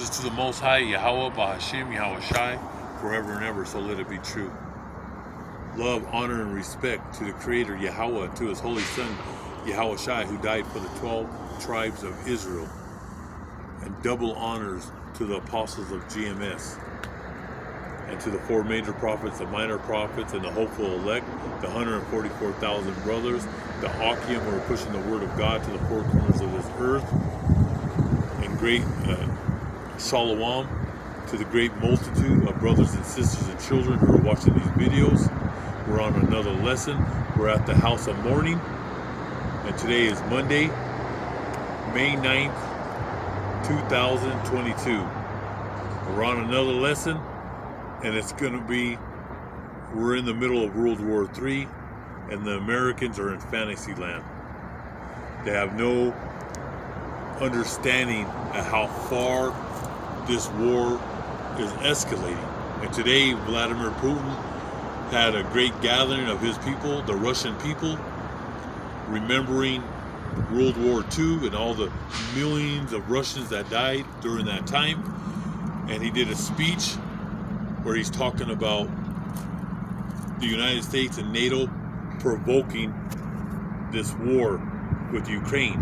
praises to the Most High, Yahweh, Bahashim, Yahweh Shai, forever and ever, so let it be true. Love, honor, and respect to the Creator, Yahweh, to His Holy Son, Yahweh Shai, who died for the 12 tribes of Israel. And double honors to the apostles of GMS. And to the 4 major prophets, the minor prophets, and the hopeful elect, the 144,000 brothers, the Akim who are pushing the word of God to the 4 corners of this earth, and great Shalom to the great multitude of brothers and sisters and children who are watching these videos. We're on another lesson. We're at the house of mourning, and today is Monday, May 9th, 2022. We're on another lesson. And it's going to be, we're in the middle of World War III, and the Americans are in fantasy land. They have no understanding of how far this war is escalating. And today, Vladimir Putin had a great gathering of his people, the Russian people, remembering World War II and all the millions of Russians that died during that time. And he did a speech where he's talking about the United States and NATO provoking this war with Ukraine,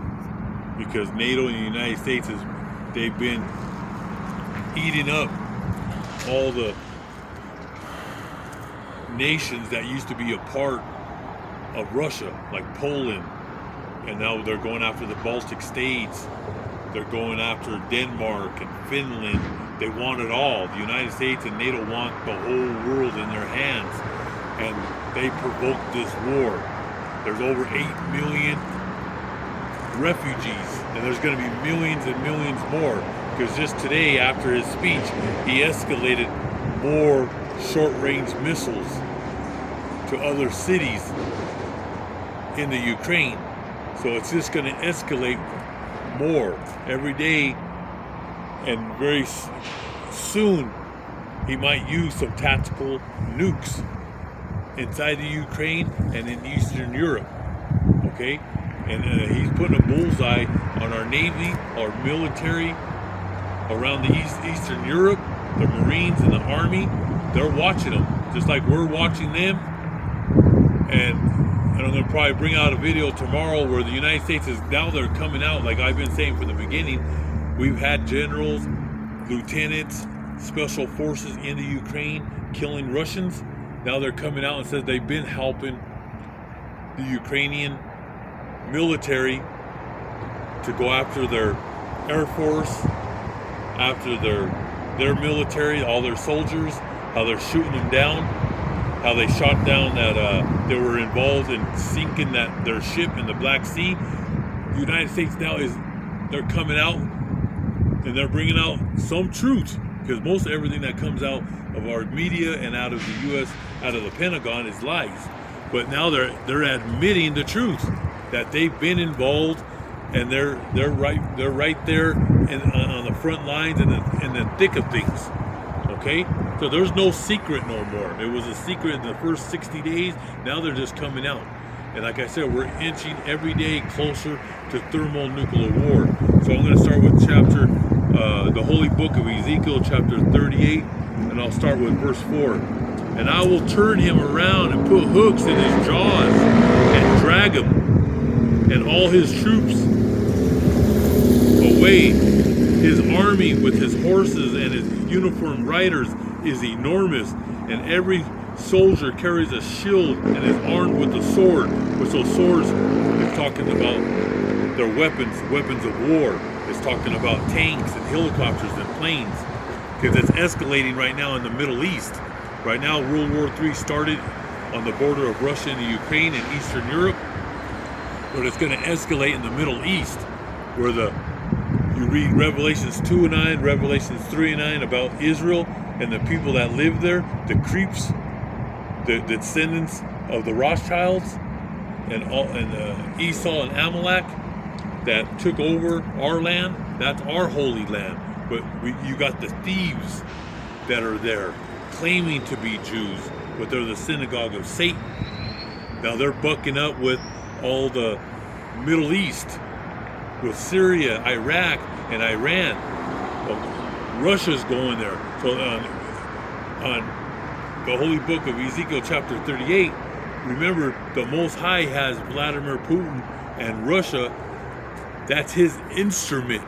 because NATO and the United States they've been eating up all the nations that used to be a part of Russia, like Poland, and now they're going after the Baltic states. They're going after Denmark and Finland. They want it all. The United States and NATO want the whole world in their hands. And they provoked this war. There's over 8 million refugees. And there's going to be millions and millions more. Because just today, after his speech, he escalated more short-range missiles to other cities in the Ukraine. So it's just going to escalate more every day, and very soon he might use some tactical nukes inside the Ukraine and in Eastern Europe. Okay, and he's putting a bullseye on our Navy, our military around the Eastern Europe, the Marines and the Army. They're watching them just like we're watching them. And I'm going to probably bring out a video tomorrow where the United States is now, they're coming out, like I've been saying from the beginning. We've had generals, lieutenants, special forces in the Ukraine killing Russians. Now they're coming out and says they've been helping the Ukrainian military to go after their Air Force, after their military, all their soldiers, how they're shooting them down, how they shot down that they were involved in sinking their ship in the Black Sea. The United States now they're coming out and they're bringing out some truth, because most everything that comes out of our media and out of the U.S., out of the Pentagon, is lies. But now they're admitting the truth that they've been involved, and they're right there on the front lines and in the thick of things. Okay, so there's no secret no more. It was a secret in the first 60 days. Now they're just coming out. And like I said, we're inching every day closer to thermonuclear war. So I'm going to start with the Holy Book of Ezekiel, chapter 38, and I'll start with verse 4. And I will turn him around and put hooks in his jaws and drag him and all his troops away. His army with his horses and his uniformed riders is enormous, and every soldier carries a shield and is armed with a sword. With those swords, it's talking about their weapons of war. It's talking about tanks and helicopters and planes, because it's escalating right now in the Middle East. Right now, World War III started on the border of Russia and the Ukraine and Eastern Europe, but it's going to escalate in the Middle East, where you read Revelations 2:9, Revelations 3:9 about Israel and the people that live there, the creeps, the descendants of the Rothschilds and Esau and Amalek that took over our land. That's our holy land. But you got the thieves that are there claiming to be Jews, but they're the synagogue of Satan. Now they're bucking up with all the Middle East, with Syria, Iraq, and Iran. Well, Russia's going there. So on the Holy Book of Ezekiel chapter 38, remember the Most High has Vladimir Putin and Russia. That's his instrument.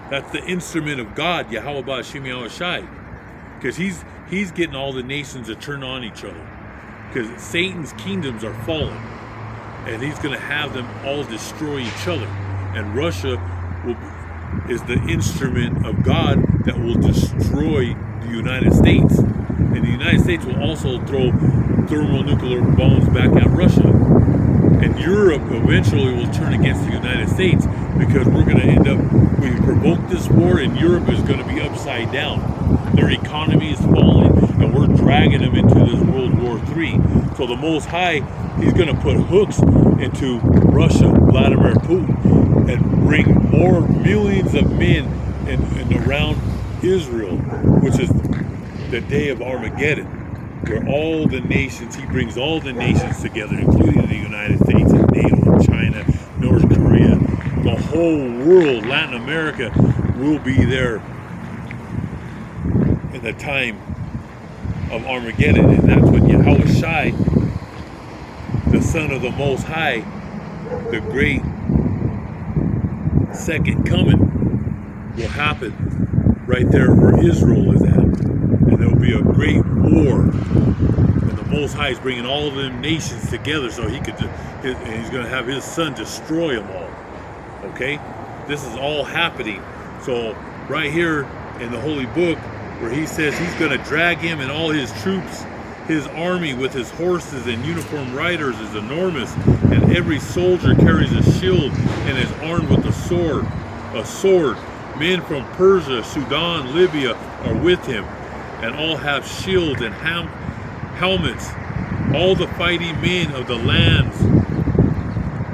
That's the instrument of God, Yahweh Ba'Shem Yahushai. Because he's getting all the nations to turn on each other. Because Satan's kingdoms are fallen. And he's going to have them all destroy each other. And Russia is the instrument of God that will destroy the United States. And the United States will also throw thermonuclear bombs back at Russia. And Europe eventually will turn against the United States, because we're going to end up, we provoke this war, and Europe is going to be upside down. Their economy is falling, and we're dragging them into this World War III. So the Most High, he's going to put hooks into Russia, Vladimir Putin, and bring more millions of men and around Israel, which is the day of Armageddon, where all the nations, he brings all the nations together, including the United States and NATO, China, North Korea, the whole world, Latin America will be there in the time of Armageddon. And that's when Yahushai, the Son of the Most High, the great second coming, will happen right there where Israel is at. And there will be a great war. And the Most High is bringing all of them nations together so he could, and he's going to have his son destroy them all. Okay? This is all happening. So right here in the Holy Book, where he says he's going to drag him and all his troops, his army with his horses and uniformed riders is enormous, and every soldier carries a shield and is armed with a sword. Men from Persia, Sudan, Libya are with him, and all have shields and helmets. All the fighting men of the lands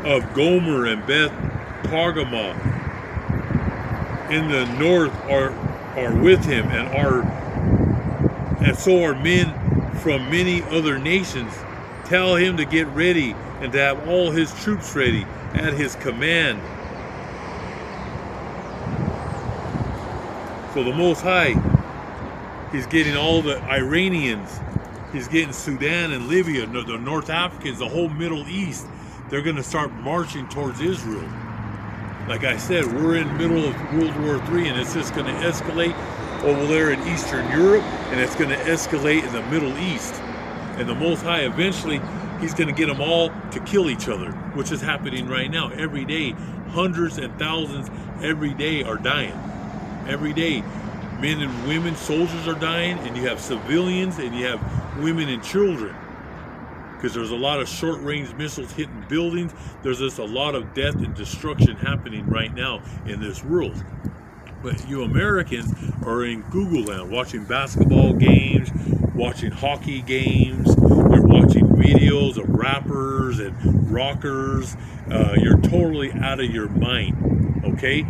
of Gomer and Beth Targamah in the north are with him, and so are men from many other nations. Tell him to get ready and to have all his troops ready at his command. So the Most High, he's getting all the Iranians, he's getting Sudan and Libya, the North Africans, the whole Middle East. They're going to start marching towards Israel. Like I said, we're in the middle of World War III, and it's just going to escalate over there in Eastern Europe, and it's going to escalate in the Middle East. And the Most High, eventually, he's going to get them all to kill each other, which is happening right now. Every day, hundreds and thousands every day are dying. Every day, men and women, soldiers are dying, and you have civilians, and you have women and children. Because there's a lot of short-range missiles hitting buildings. There's just a lot of death and destruction happening right now in this world. But you Americans are in Google land, watching basketball games, watching hockey games. You're watching videos of rappers and rockers. You're totally out of your mind, okay?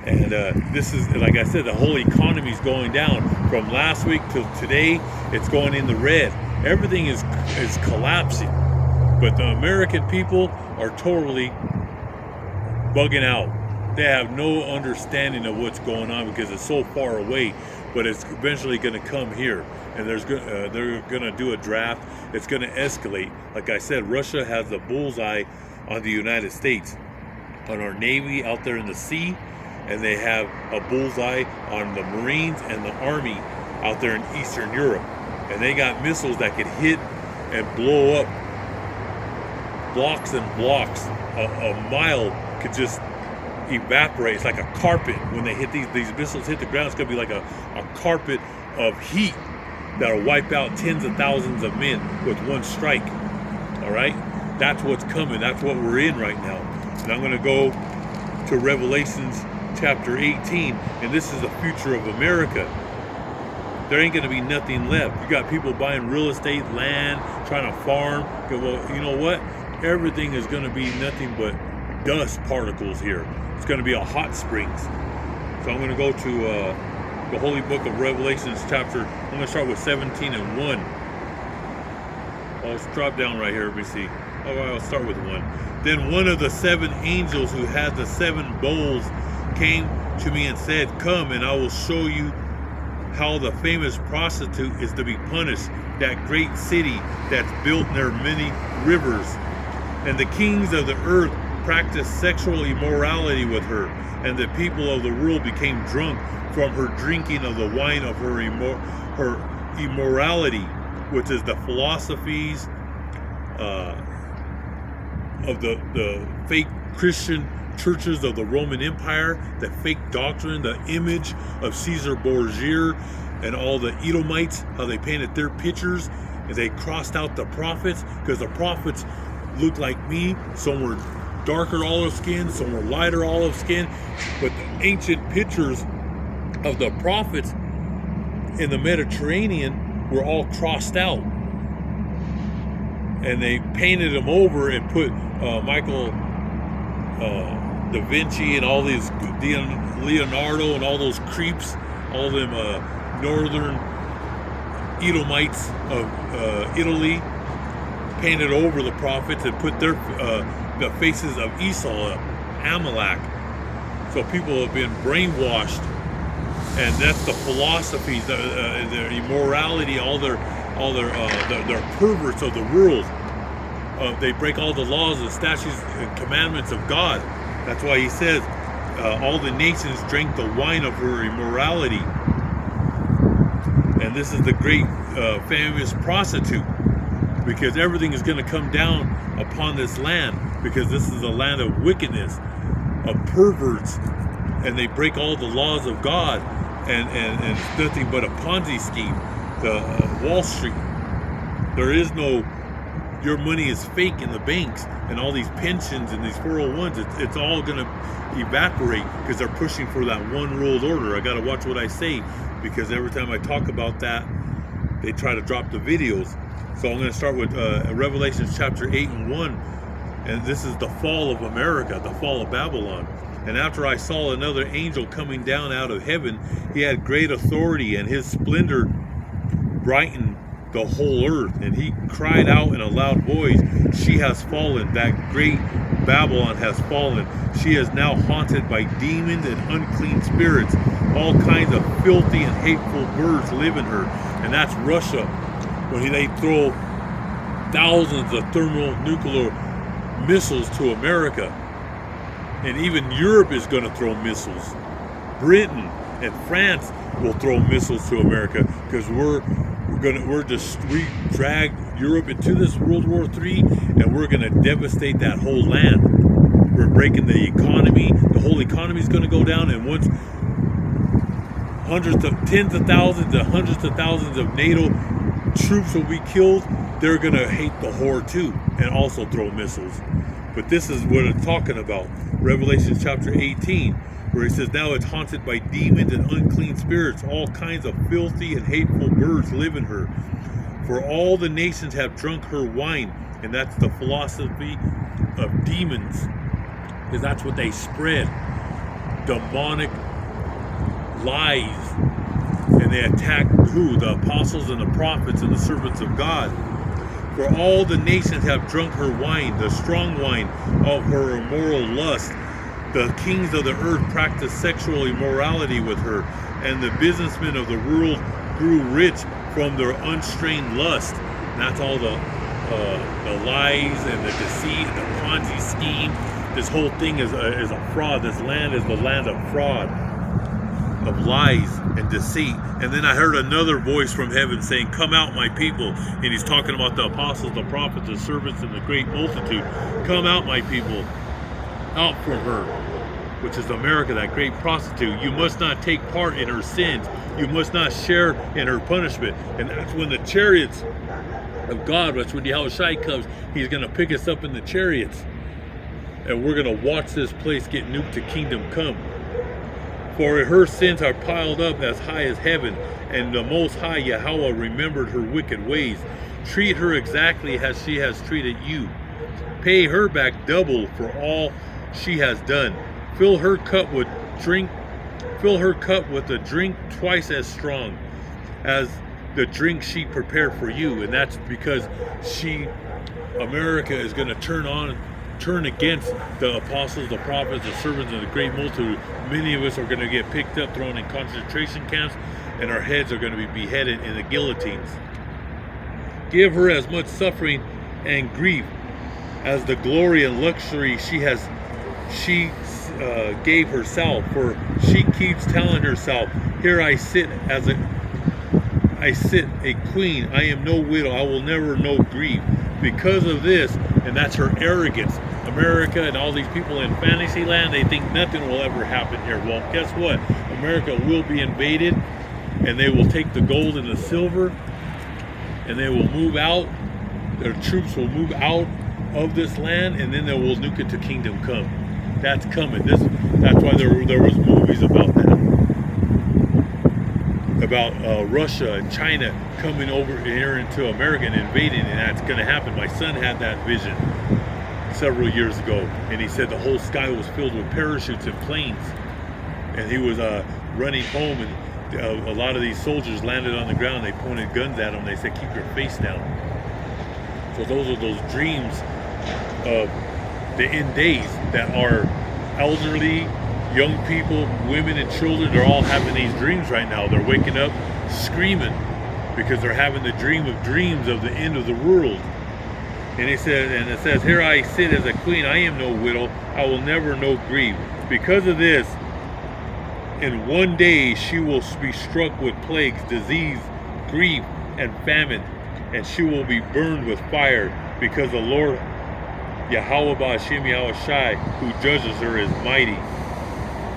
And this is, like I said, the whole economy is going down. From last week till today, it's going in the red. Everything is collapsing. But the American people are totally bugging out. They have no understanding of what's going on because it's so far away. But it's eventually going to come here. And they're going to do a draft. It's going to escalate. Like I said, Russia has the bullseye on the United States, on our Navy out there in the sea. And they have a bullseye on the Marines and the Army out there in Eastern Europe. And they got missiles that could hit and blow up blocks and blocks. A mile could just evaporate. It's like a carpet. When they hit these missiles hit the ground, it's going to be like a carpet of heat that'll wipe out tens of thousands of men with one strike. All right? That's what's coming. That's what we're in right now. And I'm going to go to Revelations chapter 18, and this is the future of America. There ain't going to be nothing left. You got people buying real estate, land, trying to farm. Well, you know what? Everything is going to be nothing but dust particles here. It's going to be a hot springs. So I'm going to go to the Holy Book of Revelations chapter, I'm going to start with 17 and 1. I'll drop down right here. Let me see. Oh, I'll start with 1. Then one of the 7 angels who had the 7 bowls came to me and said, "Come, and I will show you how the famous prostitute is to be punished, that great city that's built near many rivers. And the kings of the earth practiced sexual immorality with her, and the people of the world became drunk from her drinking of the wine of her immorality, which is the philosophies of the fake Christian churches of the Roman Empire, the fake doctrine, the image of Caesar Borgia and all the Edomites, how they painted their pictures, and they crossed out the prophets, because the prophets looked like me. Some were darker olive skin, some were lighter olive skin, but the ancient pictures of the prophets in the Mediterranean were all crossed out, and they painted them over and put Michael Da Vinci and all these Leonardo and all those creeps, all them northern Edomites of Italy, painted over the prophets and put their the faces of Esau, Amalek. So people have been brainwashed, and that's the philosophies, their immorality, all their perverts of the world. They break all the laws, the statutes, and commandments of God. That's why he says, all the nations drank the wine of her immorality. And this is the great famous prostitute, because everything is going to come down upon this land, because this is a land of wickedness, of perverts, and they break all the laws of God, and it's nothing but a Ponzi scheme, the Wall Street. There is no, your money is fake in the banks, and all these pensions and these 401s, it's all going to evaporate, because they're pushing for that one world order. I got to watch what I say, because every time I talk about that, they try to drop the videos. So I'm going to start with Revelation chapter 8 and 1, and this is the fall of America, the fall of Babylon. And after I saw another angel coming down out of heaven, he had great authority, and his splendor brightened the whole earth. And he cried out in a loud voice, "She has fallen, that great Babylon has fallen. She is now haunted by demons and unclean spirits. All kinds of filthy and hateful birds live in her." And that's Russia, when they throw thousands of thermonuclear missiles to America. And even Europe is going to throw missiles. Britain and France will throw missiles to America, because we dragged Europe into this World War III, and we're going to devastate that whole land. We're breaking the economy. The whole economy is going to go down, and once tens of thousands and hundreds of thousands of NATO troops will be killed, they're going to hate the whore too, and also throw missiles. But this is what it's talking about. Revelation chapter 18, where he says, "Now it's haunted by demons and unclean spirits. All kinds of filthy and hateful birds live in her. For all the nations have drunk her wine." And that's the philosophy of demons, because that's what they spread. Demonic lies. And they attack who? The apostles and the prophets and the servants of God. "For all the nations have drunk her wine, the strong wine of her immoral lust. The kings of the earth practiced sexual immorality with her, and the businessmen of the world grew rich from their unstrained lust." And that's all the lies and the deceit, the Ponzi scheme. This whole thing is a fraud. This land is the land of fraud, of lies and deceit. And then I heard another voice from heaven saying, "Come out, my people." And he's talking about the apostles, the prophets, the servants, and the great multitude. "Come out, my people, out from her," which is America, that great prostitute. "You must not take part in her sins. You must not share in her punishment." And that's when the chariots of God, that's when Yahushua comes, he's going to pick us up in the chariots. And we're going to watch this place get nuked to kingdom come. "For her sins are piled up as high as heaven, and the Most High Yahweh remembered her wicked ways. Treat her exactly as she has treated you. Pay her back double for all she has done. Fill her cup with a drink twice as strong as the drink she prepared for you." And that's because America is going to turn on turn against the apostles, the prophets, the servants of the great multitude, many of us are going to get picked up, thrown in concentration camps, and our heads are going to be beheaded in the guillotines. Give her as much suffering and grief as the glory and luxury she gave herself, for she keeps telling herself, here I sit a queen, I am no widow, I will never know grief. Because of this, and that's her arrogance. America and all these people in fantasy land, they think nothing will ever happen here. Well, guess what? America will be invaded, and they will take the gold and the silver, and they will move out. Their troops will move out of this land, and then they will nuke it to Kingdom Come. That's coming. That's why there was movies about that, about Russia and China coming over here into America and invading, and that's going to happen. My son had that vision several years ago, and he said the whole sky was filled with parachutes and planes, and he was running home, and a lot of these soldiers landed on the ground. They pointed guns at him. They said, keep your face down. So those are those dreams of the end days that are elderly, young people, women and children, they're all having these dreams right now. They're waking up screaming because they're having the dream of dreams of the end of the world. And it says, here I sit as a queen, I am no widow, I will never know grief. Because of this, in one day she will be struck with plagues, disease, grief, and famine, and she will be burned with fire, because the Lord Yahweh Ba'Hashem Yahweh Shai, who judges her, is mighty.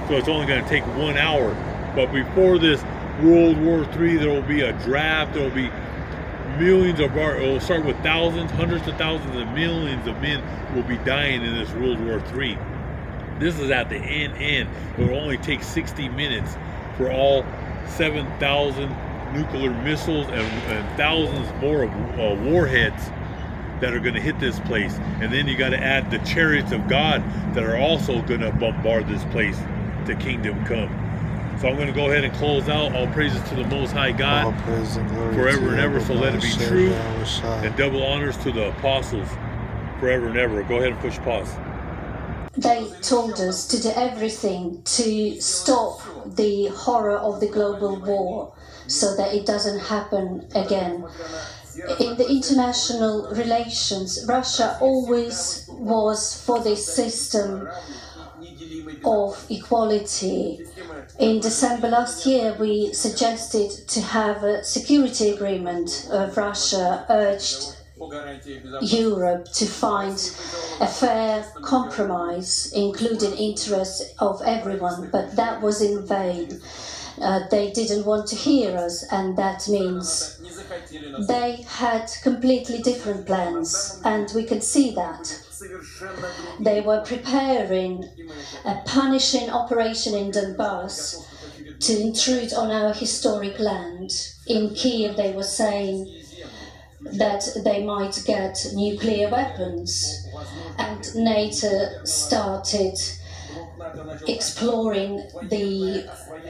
So it's only going to take 1 hour. But before this World War III, there will be a draft. There will be millions of it will start with thousands, hundreds of thousands, and millions of men will be dying in this World War III. This is at the end. It will only take 60 minutes for all 7,000 nuclear missiles and thousands more of warheads that are going to hit this place. And then you got to add the chariots of God that are also going to bombard this place to Kingdom Come. So I'm going to go ahead and close out. All praises to the Most High God, all praise and glory forever and ever. So let it be true. Yahweh. And double honors to the apostles forever and ever. Go ahead and push pause. They told us to do everything to stop the horror of the global war so that it doesn't happen again. In the international relations, Russia always was for this system of equality. In December last year, we suggested to have a security agreement. Russia urged Europe to find a fair compromise, including interests of everyone, but that was in vain. They didn't want to hear us, and that means they had completely different plans, and we can see that. They were preparing a punishing operation in Donbass to intrude on our historic land. In Kiev, they were saying that they might get nuclear weapons, and NATO started exploring the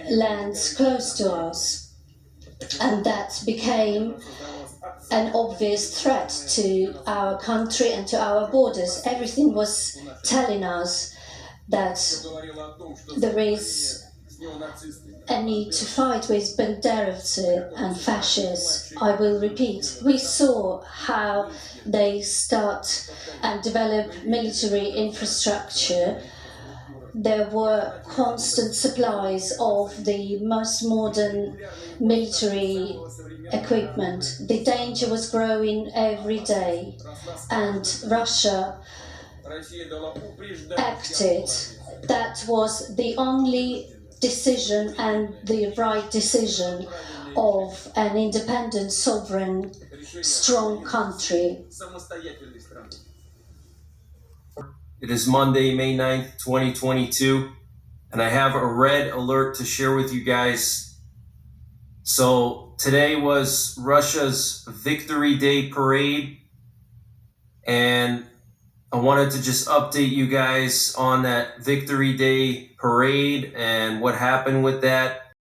lands close to us, and that became an obvious threat to our country and to our borders. Everything was telling us that there is a need to fight with banderovцы and fascists. I will repeat, we saw how they start and develop military infrastructure. There were constant supplies of the most modern military equipment. The danger was growing every day, and Russia acted. That was the only decision and the right decision of an independent, sovereign, strong country. It is Monday, May 9th, 2022, and I have a red alert to share with you guys. So today was Russia's Victory Day parade, and I wanted to just update you guys on that Victory Day parade and what happened with that.